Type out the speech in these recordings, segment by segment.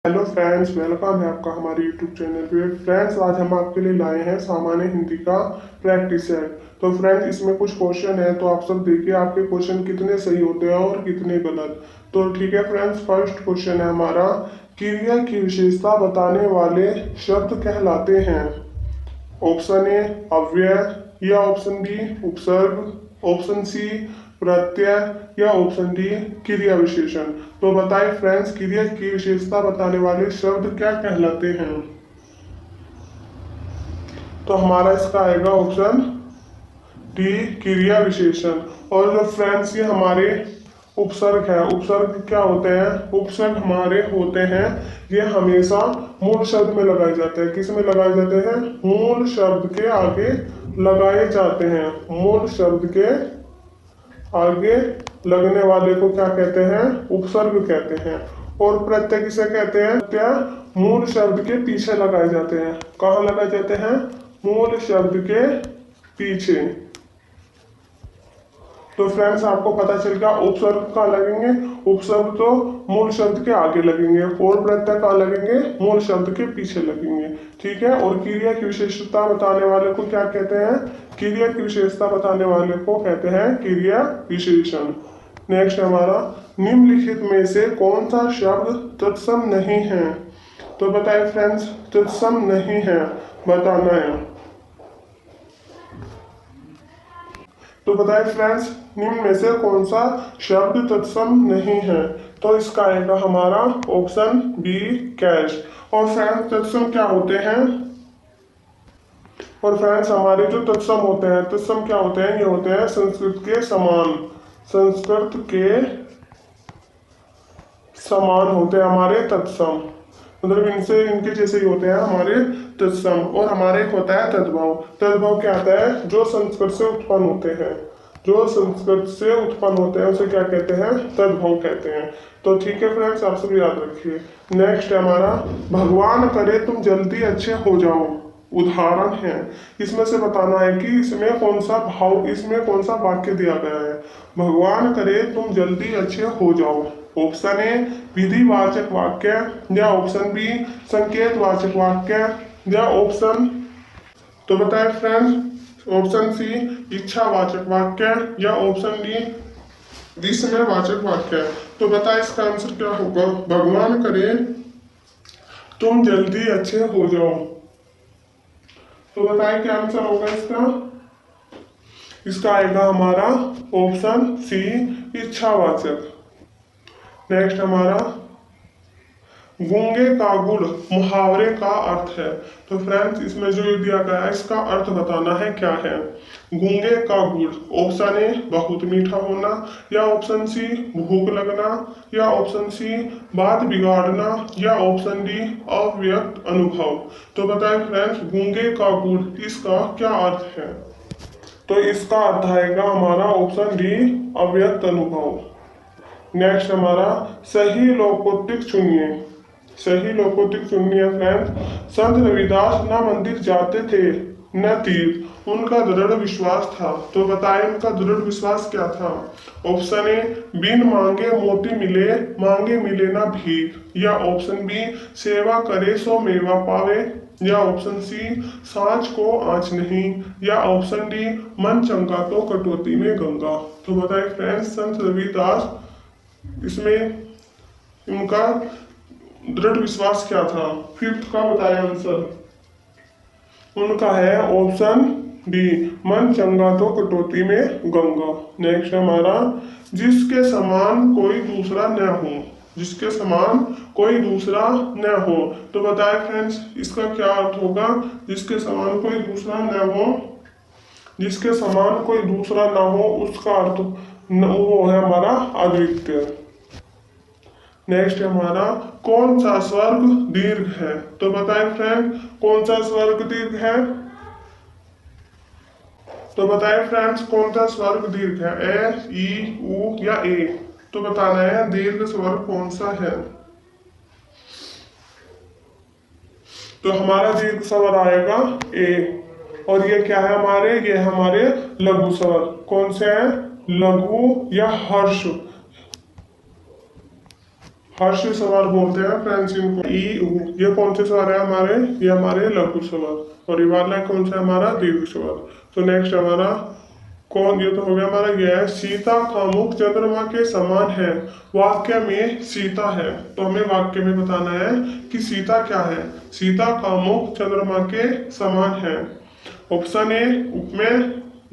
Hello friends, welcome है आपका हमारे यूट्यूब चैनल पे। फ्रेंड्स, आज हम आपके लिए लाए हैं सामान्य हिंदी का प्रैक्टिस सेट। तो फ्रेंड्स, इसमें कुछ क्वेश्चन है, तो आप सब देखिए आपके क्वेश्चन कितने सही होते हैं और कितने गलत। तो ठीक है फ्रेंड्स, फर्स्ट क्वेश्चन है हमारा, क्रिया की विशेषता बताने वाले शब्द कहलाते हैं। ऑप्शन ए अव्यय, या ऑप्शन बी उपसर्ग, ऑप्शन सी प्रत्यय, या ऑप्शन डी क्रिया विशेषण। तो बताएं फ्रेंड्स, क्रिया की विशेषता बताने वाले शब्द क्या कहलाते हैं। तो हमारा इसका आएगा ऑप्शन डी क्रिया विशेषण। और जो फ्रेंड्स ये हमारे उपसर्ग है, उपसर्ग क्या होते हैं? उपसर्ग हमारे होते हैं, ये हमेशा मूल शब्द में लगाए जाते हैं। किस में लगाए जाते हैं? मूल शब्द के आगे लगाए जाते हैं। मूल शब्द के आगे लगने वाले को क्या कहते हैं? उपसर्ग कहते हैं। और प्रत्यय किसे कहते हैं? प्रत्यय मूल शब्द के पीछे लगाए जाते हैं। कहाँ लगाए जाते हैं? मूल शब्द के पीछे। तो फ्रेंड्स, आपको पता चल गया उपसर्ग कहाँ लगेंगे। उपसर्ग तो मूल शब्द के आगे लगेंगे, और प्रत्यय कहाँ लगेंगे? मूल शब्द के पीछे लगेंगे। ठीक है। और क्रिया की विशेषता बताने वाले को क्या कहते हैं? क्रिया की विशेषता बताने वाले को कहते हैं क्रिया विशेषण। नेक्स्ट हमारा, निम्नलिखित में से कौन सा शब्द तत्सम नहीं है? तो बताए फ्रेंड्स, तत्सम नहीं है बताना है। तो बताए फ्रेंड्स, निम्न में से कौन सा शब्द तत्सम नहीं है? तो इसका आएगा हमारा ऑप्शन बी कैश। और फ्रेंड्स, तत्सम क्या होते हैं? और फ्रेंड्स, हमारे जो तत्सम होते हैं, तत्सम क्या होते हैं? ये होते हैं संस्कृत के समान। संस्कृत के समान होते हैं हमारे तत्सम, मतलब इनसे इनके जैसे ही होते हैं हमारे तत्सम। और हमारे एक होता है तद्भव। तद्भव क्या आता है? जो संस्कृत से उत्पन्न होते हैं। जो संस्कृत से उत्पन्न होते हैं उसे क्या कहते हैं? तद्भव कहते हैं। तो ठीक है फ्रेंड्स, आप सब याद रखिए। नेक्स्ट है हमारा, भगवान करे तुम जल्दी अच्छे हो जाओ। उदाहरण है, इसमें से बताना है कि इसमें कौन सा भाव, इसमें कौन सा वाक्य दिया गया है। भगवान करे तुम जल्दी अच्छे हो जाओ। ऑप्शन ए विधिवाचक वाक्य, या ऑप्शन बी संकेतवाचक वाक्य, या ऑप्शन, तो बताए फ्रेंड्स, ऑप्शन सी इच्छावाचक वाक्य, या ऑप्शन डी विस्मयवाचक वाक्य। तो बताए इसका आंसर क्या होगा? भगवान करे तुम जल्दी अच्छे हो जाओ। तो बताए क्या आंसर होगा इसका? इसका आएगा हमारा ऑप्शन सी इच्छावाचक। नेक्स्ट हमारा, गूंगे का गुड़ मुहावरे का अर्थ है। तो फ्रेंड्स, इसमें जो ये दिया गया है इसका अर्थ बताना है क्या है। गूंगे का गुड़, ऑप्शन ए बहुत मीठा होना, या ऑप्शन सी भूख लगना, या ऑप्शन सी बात बिगाड़ना, या ऑप्शन डी अव्यक्त अनुभव। तो बताएं फ्रेंड्स, गूंगे का गुड़ इसका क्या अर्थ है? तो इसका अर्थ आएगा हमारा ऑप्शन डी अव्यक्त अनुभव। नेक्स्ट हमारा, सही लोकोक्ति चुनिए। सही लोकोक्ति चुनिए फ्रेंड्स। संत रविदास न मंदिर जाते थे न तीर्थ, उनका दृढ़ विश्वास था। तो बताएं उनका दृढ़ विश्वास क्या था? ऑप्शन ए बिन मांगे मोती मिले, मांगे मिले ना भीख, या ऑप्शन बी सेवा करे सो मेवा पावे, या ऑप्शन सी सांझ को आंच नहीं, या ऑप्शन डी मन चंगा तो कटौती में गंगा। तो बताएं फ्रेंड्स, संत रविदास इसमें उनका दृढ़ विश्वास क्या था? फिफ्थ का बताया आंसर, उनका है ऑप्शन डी मन चंगा तो कटौती में गंगा। नेक्स्ट हमारा, जिसके समान कोई दूसरा न हो। जिसके समान कोई दूसरा न हो। तो बताए फ्रेंड्स, इसका क्या अर्थ होगा? जिसके समान कोई दूसरा न हो, जिसके समान कोई दूसरा ना हो, उसका अर्थ वो है हमारा अद्वितीय। नेक्स्ट हमारा, कौन सा स्वर्ग दीर्घ है? तो बताएं फ्रेंड, कौन सा स्वर्ग दीर्घ है? तो बताएं फ्रेंड्स, कौन सा स्वर्ग दीर्घ है? ए, ई, उ या ए? तो बताना है दीर्घ स्वर्ग कौन सा है। तो हमारा दीर्घ स्वर आएगा ए। और ये क्या है हमारे? ये हमारे लघु स्वर। कौन से हैं? लघु या हर्ष, हर्ष स्वर बोलते हैं फ्रेंड्स इनको। ई उ, ये कौन से स्वर है हमारे? ये हमारे लघु स्वर। और ये वाला कौन सा है हमारा? दीर्घ स्वर। तो नेक्स्ट हमारा कौन, ये तो हो गया हमारा, ये है सीता का मुख चंद्रमा के समान है। वाक्य में सीता है, तो हमें वाक्य में बताना है कि सीता क्या है। सीता का मुख चंद्रमा के समान है। ऑप्शन ए उपमेय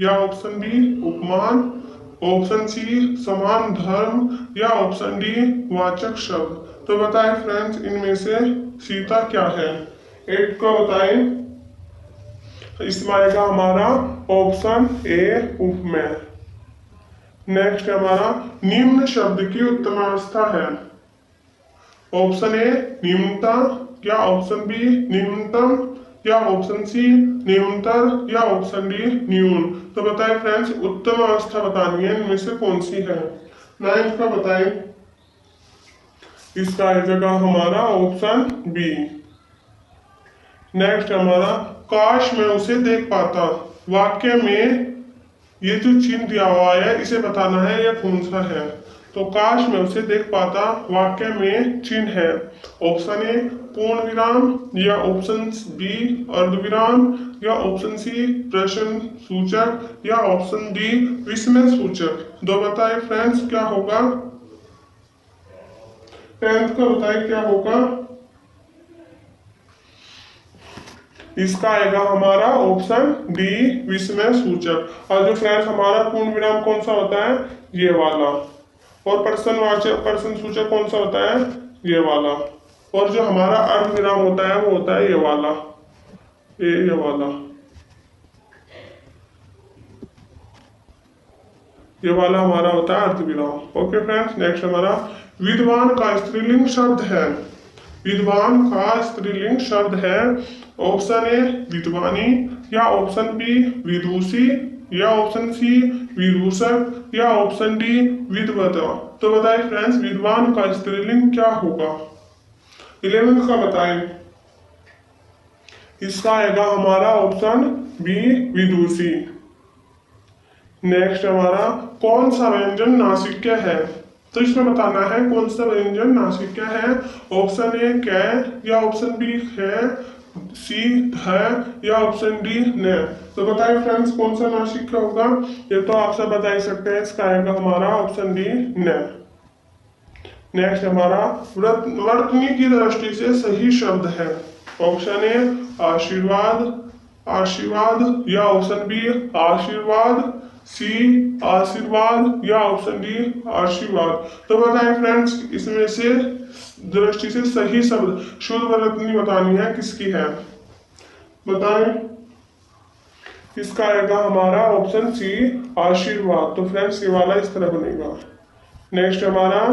या ऑप्शन बी उपमान, ऑप्शन सी समान धर्म या ऑप्शन डी वाचक शब्द। तो बताएं फ्रेंड्स इनमें से सीता क्या है? एक को बताएं। इसमें आएगा हमारा ऑप्शन ए उपमेय। नेक्स्ट हमारा निम्न शब्द की उत्तमावस्था है। ऑप्शन ए निम्नता या ऑप्शन बी निम्नतम या ऑप्शन सी निम्नतर या ऑप्शन डी न्यून। तो बताएं फ्रेंड्स उत्तम अवस्था बतानी है, इनमें से कौन सी है? 9 का बताएं। इसका आएगा हमारा ऑप्शन बी। नेक्स्ट हमारा काश मैं उसे देख पाता। वाक्य में ये जो चिन्ह दिया हुआ है इसे बताना है यह कौन सा है। तो काश मैं उसे देख पाता वाक्य में चिन्ह है। ऑप्शन ए पूर्ण विराम या ऑप्शन बी अर्धविराम या ऑप्शन सी प्रश्न सूचक या ऑप्शन डी विस्मय सूचक। दो बताए फ्रेंड्स क्या होगा? 10th का बताए क्या होगा? इसका आएगा हमारा ऑप्शन डी विस्मय सूचक। और जो फ्रेंड्स हमारा पूर्ण विराम कौन सा होता है? ये वाला। और प्रश्नवाचक प्रश्न सूचक कौन सा होता है? ये वाला। और जो हमारा अर्ध विराम होता है वो होता है ये वाला, ये वाला, ये वाला हमारा होता है अर्ध विराम। Okay friends. नेक्स्ट हमारा विद्वान का स्त्रीलिंग शब्द है। विद्वान का स्त्रीलिंग शब्द है। ऑप्शन ए विद्वानी या ऑप्शन बी विदुषी या ऑप्शन सी विदूषक या ऑप्शन डी विद्वता। तो बताएं फ्रेंड्स विद्वान का स्त्रीलिंग क्या होगा? 11th का बताएं। इसका आएगा हमारा ऑप्शन बी विदुषी। नेक्स्ट हमारा कौन सा व्यंजन नासिक्य है? तो इसमें बताना है कौन सा व्यंजन नासिक्य है। ऑप्शन ए कै या ऑप्शन बी है, सी है या ऑप्शन डी ने। तो बताएं फ्रेंड्स कौन सा नासिक्य होगा? ये तो आप सब बता ही सकते हैं। इसका आएगा हमारा ऑप्शन डी ने। नेक्स्ट हमारा वर्तनी की दृष्टि से सही शब्द है। ऑप्शन ए आशीर्वाद, आशीर्वाद या ऑप्शन बी आशीर्वाद, सी आशीर्वाद या ऑप्शन डी आशीर्वाद। तो बताएं फ्रेंड्स इसमें से दृष्टि से सही शब्द शुद्ध वर्तनी बतानी है किसकी है? बताएं। इसका आएगा हमारा ऑप्शन सी आशीर्वाद। तो फ्रेंड्स ये वाला इस तरह बनेगा। नेक्स्ट हमारा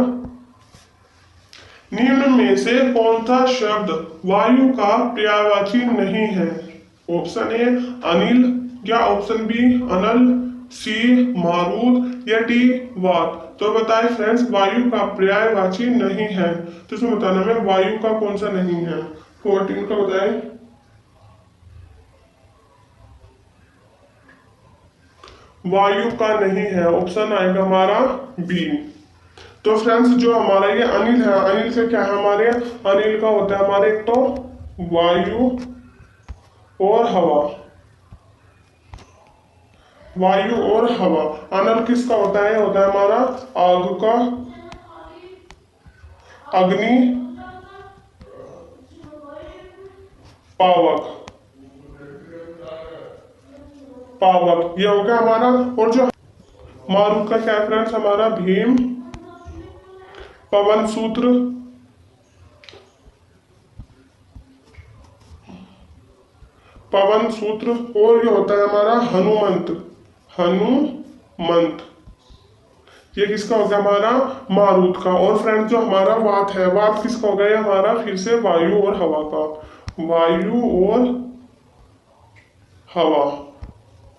निम्न में से कौन सा शब्द वायु का पर्यायवाची नहीं है? ऑप्शन ए अनिल या ऑप्शन बी अनल, सी मारूद या डी वात। तो बताएं फ्रेंड्स वायु का पर्यायवाची नहीं है। तो इसमें बताना है वायु का कौन सा नहीं है। 14 का बताएं। वायु का नहीं है। ऑप्शन आएगा हमारा बी। तो फ्रेंड्स जो हमारा ये अनिल है, अनिल से क्या है हमारे? अनिल का होता है हमारे एक तो वायु और हवा, वायु और हवा। अनल किसका होता है? होता है हमारा आग का, अग्नि, पावक, पावक ये हो गया हमारा। और जो मारूद का क्या है फ्रेंड्स? हमारा भीम, पवन सूत्र, पवन सूत्र। और ये होता है हमारा हनुमंत, हनुमंत। ये किसका हो गया? हमारा मारूद का। और फ्रेंड्स जो हमारा वात है, वात किसका हो गया? हमारा फिर से वायु और हवा का, वायु और हवा।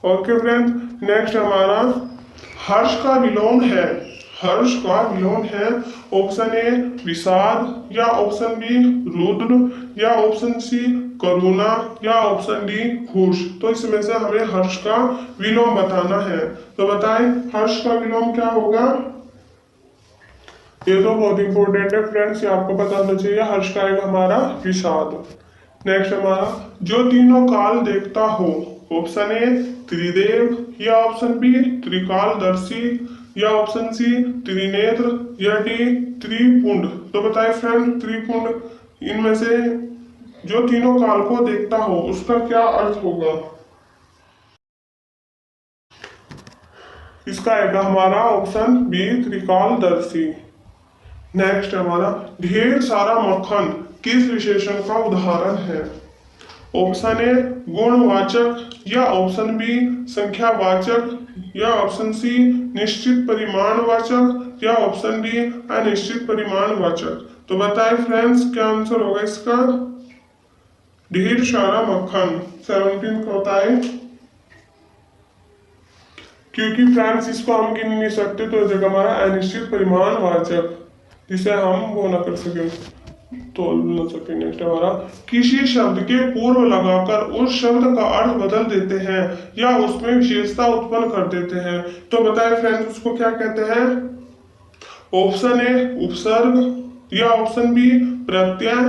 Okay friends. नेक्स्ट हमारा हर्ष का विलोम है। हर्ष का विलोम है। ऑप्शन ए विषाद या ऑप्शन बी रुद्र या ऑप्शन सी करुणा या ऑप्शन डी हर्ष। तो इसमें से हमें हर्ष का विलोम बताना है। तो बताएं हर्ष का विलोम क्या होगा? ये तो बहुत इंपॉर्टेंट है फ्रेंड्स, ये आपको पता होना चाहिए। हर्ष का आएगा हमारा विषाद। नेक्स्ट हमारा जो तीनों काल देखता हो। ऑप्शन ए त्रिदेव, या ऑप्शन बी त्रिकालदर्शी, या ऑप्शन सी त्रिनेत्र, या डी त्रिपुंड। तो बताइए फ्रेंड, त्रिपुंड इनमें से जो तीनों काल को देखता हो उसका क्या अर्थ होगा। इसका आएगा हमारा ऑप्शन बी त्रिकालदर्शी। नेक्स्ट हमारा ढेर सारा मक्खन किस विशेषण का उदाहरण है। ऑप्शन ए गुणवाचक, या ऑप्शन बी संख्यावाचक, या ऑप्शन सी निश्चित परिमाणवाचक, या ऑप्शन डी अनिश्चित परिमाणवाचक। तो बताएं फ्रेंड्स क्या आंसर होगा इसका। ढेर सारा मक्खन 17 का होता है, क्योंकि फ्रेंड्स इसको हम गिन नहीं सकते तो हो जाएगा हमारा अनिश्चित परिमाणवाचक, जिसे हम वो ना कर सके तो न सके। नेक्स्ट हमारा किसी शब्द के पूर्व लगाकर उस शब्द का अर्थ बदल देते हैं या उसमें विशेषता उत्पन्न कर देते हैं। तो बताएं फ्रेंड्स उसको क्या कहते हैं। ऑप्शन ए उपसर्ग, या ऑप्शन बी प्रत्यय,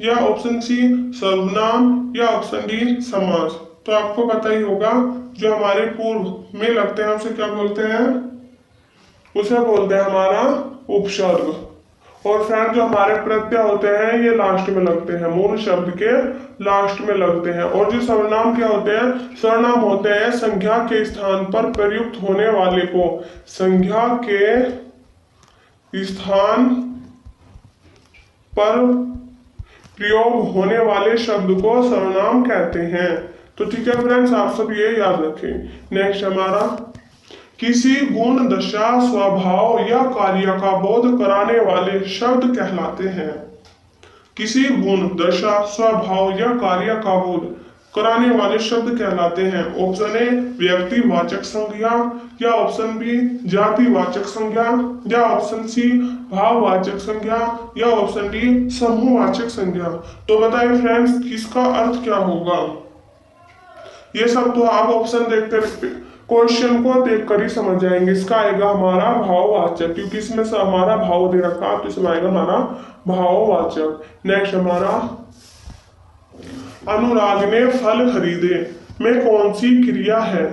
या ऑप्शन सी सर्वनाम, या ऑप्शन डी समास। तो आपको पता ही होगा जो हमारे पूर्व में लगते हैं उसे क्या बोलते हैं, उसे बोलते हैं हमारा उपसर्ग। और फ्रेंड जो हमारे प्रत्यय होते हैं ये लास्ट में लगते हैं, मूल शब्द के लास्ट में लगते हैं। और जो सर्वनाम क्या होते हैं, सर्वनाम होते हैं संज्ञा के स्थान पर प्रयुक्त होने वाले को, संज्ञा के स्थान पर प्रयोग होने वाले शब्द को सर्वनाम कहते हैं। तो ठीक है फ्रेंड्स, आप सब ये याद रखें। नेक्स्ट हमारा किसी गुण दशा स्वभाव या कार्य का बोध कराने वाले शब्द कहलाते हैं। किसी गुण दशा स्वभाव या कार्य का बोध कराने वाले शब्द कहलाते हैं। ऑप्शन ए व्यक्तिवाचक संज्ञा, या ऑप्शन बी जातिवाचक संज्ञा, या ऑप्शन सी भाववाचक संज्ञा, या ऑप्शन डी समूहवाचक संज्ञा। तो बताइए फ्रेंड्स किसका अर्थ क्या होगा। ये सब तो आप ऑप्शन देखते क्वेश्चन को देखकर ही समझ जाएंगे। इसका आएगा हमारा भाववाचक, क्योंकि इसमें से हमारा भाव दे रखा तो इसमें आएगा हमारा भाववाचक। नेक्स्ट हमारा अनुराग ने फल खरीदे में कौन सी क्रिया है।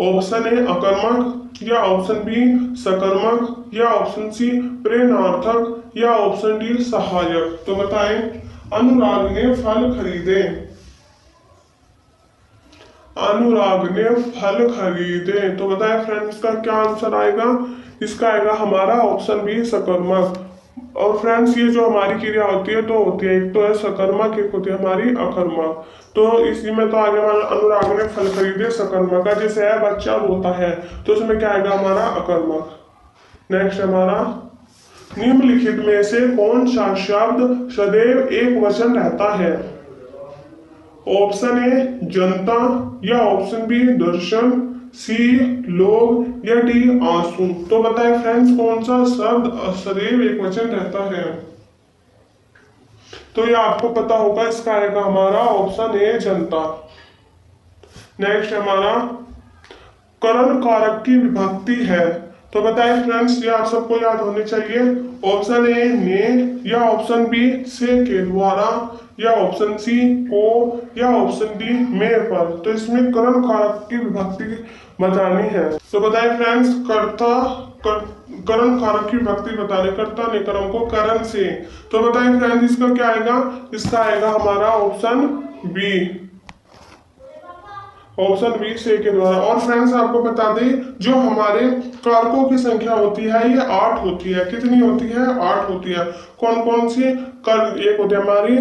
ऑप्शन ए अकर्मक, या ऑप्शन बी सकर्मक, या ऑप्शन सी प्रेरणार्थक, या ऑप्शन डी सहायक। तो बताएं अनुराग ने फल खरीदे, अनुराग ने फल खरीदे। तो बताएं फ्रेंड्स इसका क्या आंसर आएगा। इसका आएगा हमारा ऑप्शन बी सकर्मक। और फ्रेंड्स ये जो हमारी क्रिया होती है दो होती है, एक तो है सकर्मक, एक होती है हमारी अकर्मक। तो इसी में तो आगे हमारा अनुराग ने फल खरीदे सकर्मक का, जैसे है बच्चा रोता है तो उसमें क्या आएगा हमारा अकर्मक। नेक्स्ट हमारा निम्नलिखित में से कौन सा शब्द सदैव एक वचन रहता है। ऑप्शन ए जनता, या ऑप्शन बी दर्शन, सी लोग, या डी आंसू। तो बताएं फ्रेंड्स कौन सा शब्द सदैव एक वचन रहता है। तो ये आपको पता होगा, इसका आएगा हमारा ऑप्शन ए जनता। नेक्स्ट हमारा करण कारक की विभक्ति है। तो बताएं फ्रेंड्स ये आप सबको याद होने चाहिए। ऑप्शन ए ने, या ऑप्शन बी से के द्वारा, या ऑप्शन सी को, या ऑप्शन डी में पर। तो इसमें करण कारक की विभक्ति बतानी है। तो बताएं फ्रेंड्स करण कारक की विभक्ति बताने, कर्ता ने कर्म को करण से। तो बताएं फ्रेंड्स इसका क्या आएगा। इसका आएगा हमारा ऑप्शन बी, ऑप्शन बी से के द्वारा। और फ्रेंड्स आपको बता दें जो हमारे कारकों की संख्या होती है ये 8 होती है। कितनी होती है, 8 होती है। कौन कौन सी कर, एक होती है हमारी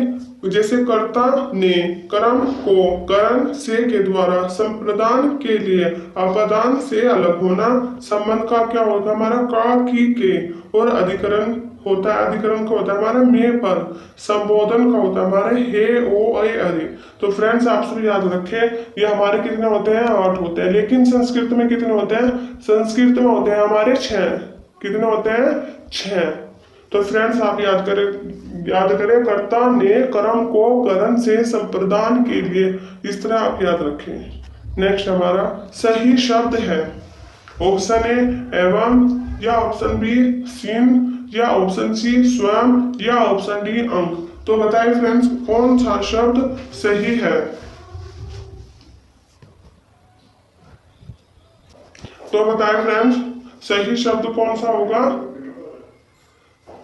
जैसे कर्ता ने कर्म को करण से के द्वारा, संप्रदान के लिए अपदान से अलग होना, संबंध का क्या होता है हमारा का की के, और अधिकरण होता है, अधिकरण का होता है हमारा में पर, संबोधन का होता है हमारे हे ओ ए अरे। तो फ्रेंड्स आप सब याद रखें ये हमारे कितने होते हैं, 8 होते हैं। लेकिन संस्कृत में कितने होते हैं, संस्कृत में होते हैं हमारे 6। कितने होते हैं, 6। तो फ्रेंड्स आप याद करें कर्ता ने कर्म को करण से संप्रदान के लिए, इस तरह आप याद रखें। नेक्स्ट हमारा सही शब्द है। ऑप्शन ए एवं, या ऑप्शन बी सीन, या ऑप्शन सी स्वयं या ऑप्शन डी अंक। तो बताइए फ्रेंड्स कौन सा शब्द सही है। तो बताइए फ्रेंड्स सही शब्द कौन सा होगा।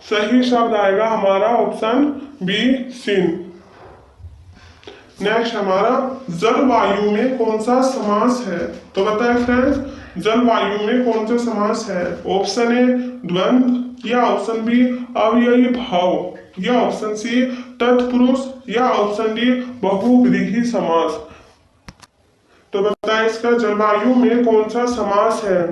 सही शब्द आएगा हमारा ऑप्शन बी सीन। नेक्स्ट हमारा जलवायु में कौन सा समास है। तो बताएं फ्रेंड्स जलवायु में कौन सा समास है। ऑप्शन ए द्वंद्व या ऑप्शन बी अव्ययी भाव या ऑप्शन सी तत्पुरुष या ऑप्शन डी बहुव्रीहि समास। तो बताएं इसका जलवायु में कौन सा समास है।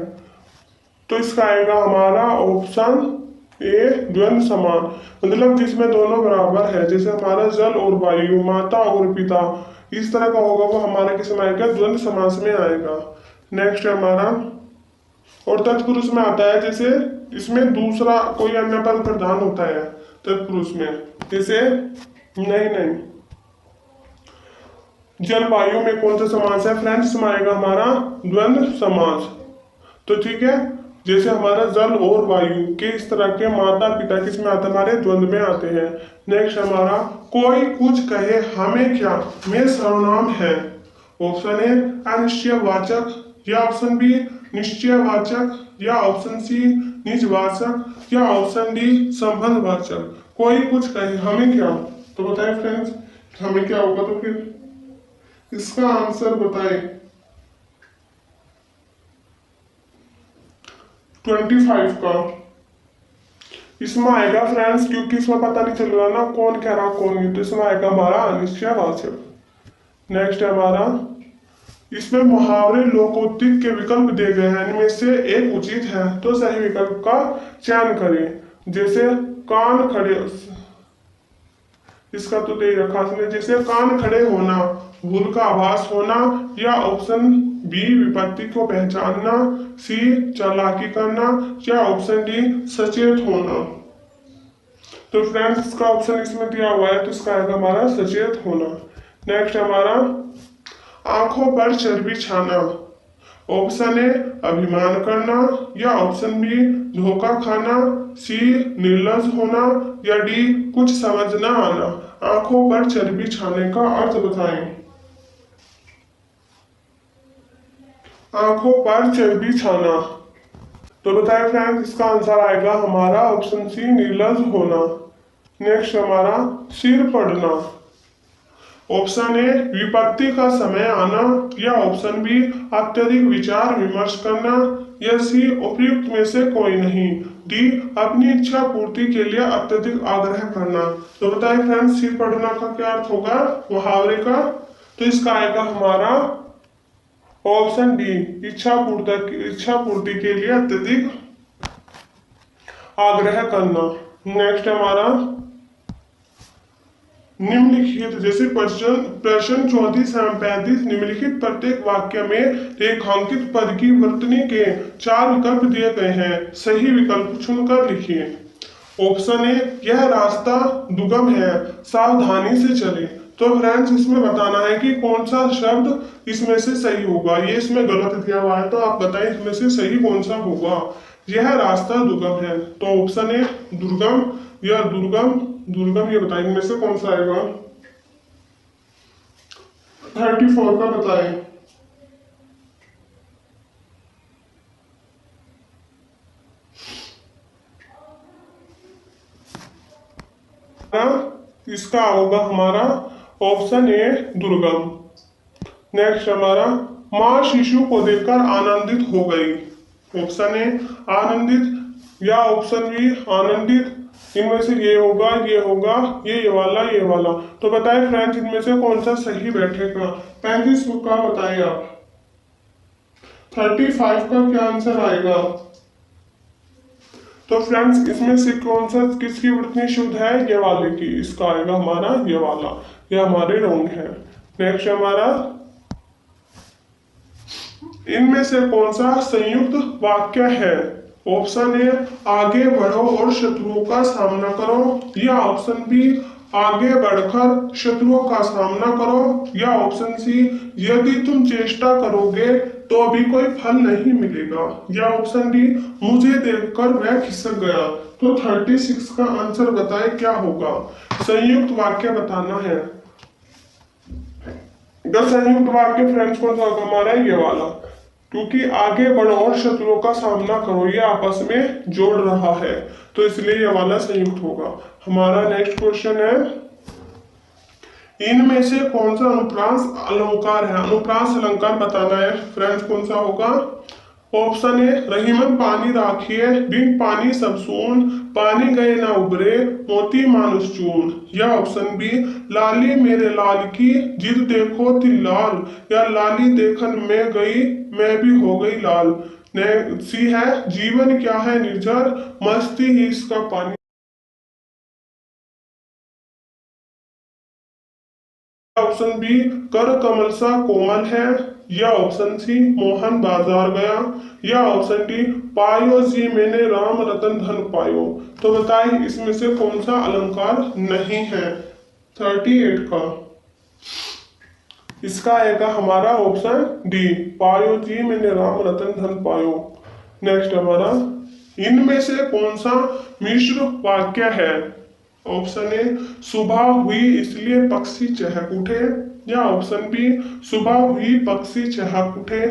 तो इसका आएगा हमारा ऑप्शन ए द्वंद्व समान, मतलब जिसमें दोनों बराबर है, जैसे हमारा जल और वायु, माता और पिता, इस तरह का होगा वो हमारे किस में आएगा द्वंद्व समास में आएगा। नेक्स्ट हमारा और तत्पुरुष में आता है, जैसे इसमें दूसरा कोई अन्य पद प्रधान होता है तत्पुरुष में, जैसे नहीं जलवायु में कौन सा समास है फ्रेंड्स, इसमें आएगा हमारा द्वंद्व समास। तो ठीक है, जैसे हमारा जल और वायु के इस तरह के माता पिता किस में आते हैं, हमारे द्वंद्व में आते हैं। नेक्स्ट हमारा कोई कुछ कहे हमें क्या में सर्वनाम है। ऑप्शन ए अनिश्चयवाचक या ऑप्शन बी निश्चयवाचक या ऑप्शन सी निजवाचक या ऑप्शन डी संबंधवाचक। कोई कुछ कहे हमें क्या, तो बताएं फ्रेंड्स हमें क्या होगा। तो फिर इसका आंसर बताएं। 25 का इसमें आएगा फ्रेंड्स, क्योंकि इसमें पता नहीं चल रहा ना कौन कह रहा कौन नहीं, तो इसमें आएगा हमारा अनिश्चयवाचक। नेक्स्ट है हमारा इसमें मुहावरे लोकोक्ति के विकल्प दिए गए हैं, इनमें से एक उचित है तो सही विकल्प का चयन करें। जैसे कान खड़े, इसका तो दे रखा इसने, जैसे कान खड़े होना, भूल का आभास होना या ऑप्शन बी विपत्ति को पहचानना, सी चालाकी करना या ऑप्शन डी सचेत होना। तो फ्रेंड्स इसका ऑप्शन इसमें दिया हुआ है, तो इसका आएगा हमारा सचेत होना। नेक्स्ट हमारा आंखों पर चर्बी छाना। ऑप्शन ए अभिमान करना या ऑप्शन बी धोखा खाना, सी निर्लज होना या डी कुछ समझ न आना। आंखों पर चर्बी छाने का अर्थ बताएं। आंखों पर चर्बी छाना, तो बताएं फ्रेंड्स इसका आंसर आएगा हमारा ऑप्शन सी निर्लज होना। नेक्स्ट हमारा सिर पड़ना। ऑप्शन ए विपत्ति का समय आना या ऑप्शन बी अत्यधिक विचार विमर्श करना या सी उपयुक्त में से कोई नहीं, डी अपनी इच्छा पूर्ति के लिए अत्यधिक आग्रह करना। तो बताएं फ्रेंड्स सिर पड़ना का क्या अर्थ होगा मुहावरे का। तो इसका आएगा हमारा ऑप्शन डी इच्छा पूर्ति के लिए अत्यधिक आग्रह करना। नेक्स्ट हमारा निम्नलिखित, जैसे प्रश्न 34 एवं 35 निम्नलिखित प्रत्येक वाक्य में रेखांकित पद की वर्तनी के 4 विकल्प दिए गए हैं, सही विकल्प चुनकर लिखिए। ऑप्शन ए यह रास्ता दुर्गम है, सावधानी से चले। तो फ्रेंड्स इसमें बताना है कि कौन सा शब्द इसमें से सही होगा, ये इसमें गलत दिया हुआ है, तो आप बताएं इसमें से सही कौन सा होगा। यह रास्ता दुर्गम है, तो ऑप्शन ए दुर्गम या दुर्गम ये बताएं इनमें से कौन सा आएगा। 34 का बताएं। इसका होगा हमारा ऑप्शन ए दुर्गम। नेक्स्ट हमारा माँ शिशु को देखकर आनंदित हो गई। ऑप्शन ए आनंदित या ऑप्शन बी आनंदित, इनमें से ये होगा ये वाला। तो बताएं फ्रेंड्स इनमें से कौन सा सही बैठेगा। 35 का बताएं आप। 35 का क्या आंसर आएगा। तो फ्रेंड्स इसमें से कौन सा किसकी वर्तनी शुद्ध है, ये वाले की, इसका आएगा हमारा ये वाला, ये हमारे रॉन्ग है। नेक्स्ट हमारा इनमें से कौन सा संयुक्त वाक्य है। ऑप्शन ए आगे बढ़ो और शत्रुओं का सामना करो या ऑप्शन बी आगे बढ़कर शत्रुओं का सामना करो या ऑप्शन सी यदि तुम चेष्टा करोगे तो भी कोई फल नहीं मिलेगा या ऑप्शन डी मुझे देखकर वह खिसक गया। तो 36 का आंसर बताए क्या होगा। संयुक्त वाक्य बताना है। तो संयुक्त वाक्य फ्रेंड्स कौन सा होगा हमारा, ये वाला, क्योंकि आगे बढ़ो और शत्रुओं का सामना करो, ये आपस में जोड़ रहा है, तो इसलिए ये वाला संयुक्त होगा। हमारा नेक्स्ट क्वेश्चन है, इनमें से कौन सा अनुप्रास अलंकार है। अनुप्रास अलंकार बताना है फ्रेंड्स, कौन सा होगा। ऑप्शन ए, रहीमन पानी राखिए, बिन पानी सब सून, पानी गए ना उबरे, मोती मानुष चून। या ऑप्शन बी, लाली मेरे लाल की, जिद देखो तिल लाल, या लाली देखन में गई, मैं भी हो गई लाल। ने सी है, जीवन क्या है निर्जर, मस्ती ही इसका पानी। ऑप्शन बी, कर कमल सा कोमल है। या ऑप्शन सी, मोहन बाजार गया। या ऑप्शन डी, पायो जी मैंने राम रतन धन पायो। तो बताइए इसमें से कौन सा अलंकार नहीं है 38 का। इसका आएगा हमारा ऑप्शन डी, पायो जी मैंने राम रतन धन पायो। नेक्स्ट हमारा, इनमें से कौन सा मिश्र वाक्य है। ऑप्शन ए, सुबह हुई इसलिए पक्षी चहक उठे। या ऑप्शन बी, सुबह हुई पक्षी चहक उठे।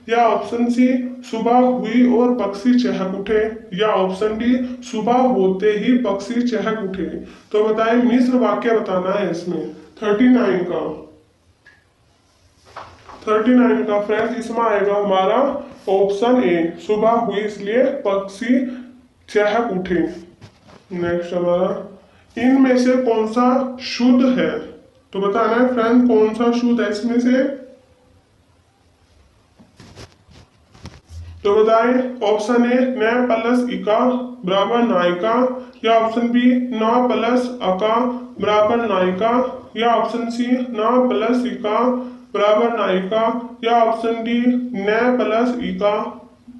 या ऑप्शन सी, सुबह हुई और पक्षी चहक उठे। या ऑप्शन डी, सुबह होते ही पक्षी चहक उठे। तो बताएं मिश्र वाक्य बताना है इसमें 39 का। 39 का फ्रेंड्स इसमें आएगा हमारा ऑप्शन ए, सुबह हुई इसलिए पक्षी चहक उठे। नेक्स्ट हमारा, इनमें से कौन सा शुद्ध है। तो बताना है फ्रेंड कौन सा शुद्ध है इसमें से। तो बताएं ऑप्शन ए, न प्लस इका बराबर नायिका। या ऑप्शन बी, न प्लस अका बराबर नायिका। या ऑप्शन सी, न प्लस इका बराबर नायिका। या ऑप्शन डी, न प्लस इका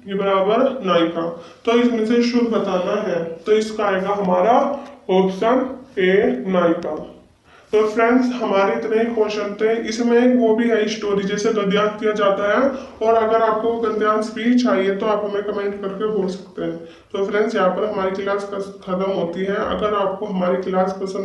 ये बराबर नायिका। तो इसमें से शुद्ध बताना है, तो इसका आएगा हमारा ऑप्शन ए, नायिका। तो फ्रेंड्स हमारे इतने ही क्वेश्चन थे, इसमें वो भी है स्टोरी जैसे गद्यांश दिया जाता है, और अगर आपको गद्यांश भी चाहिए तो आप हमें कमेंट करके बोल सकते हैं। तो फ्रेंड्स यहाँ पर हमारी क्लास खत्म होती है। अगर आपको हमारी क्लास पसंद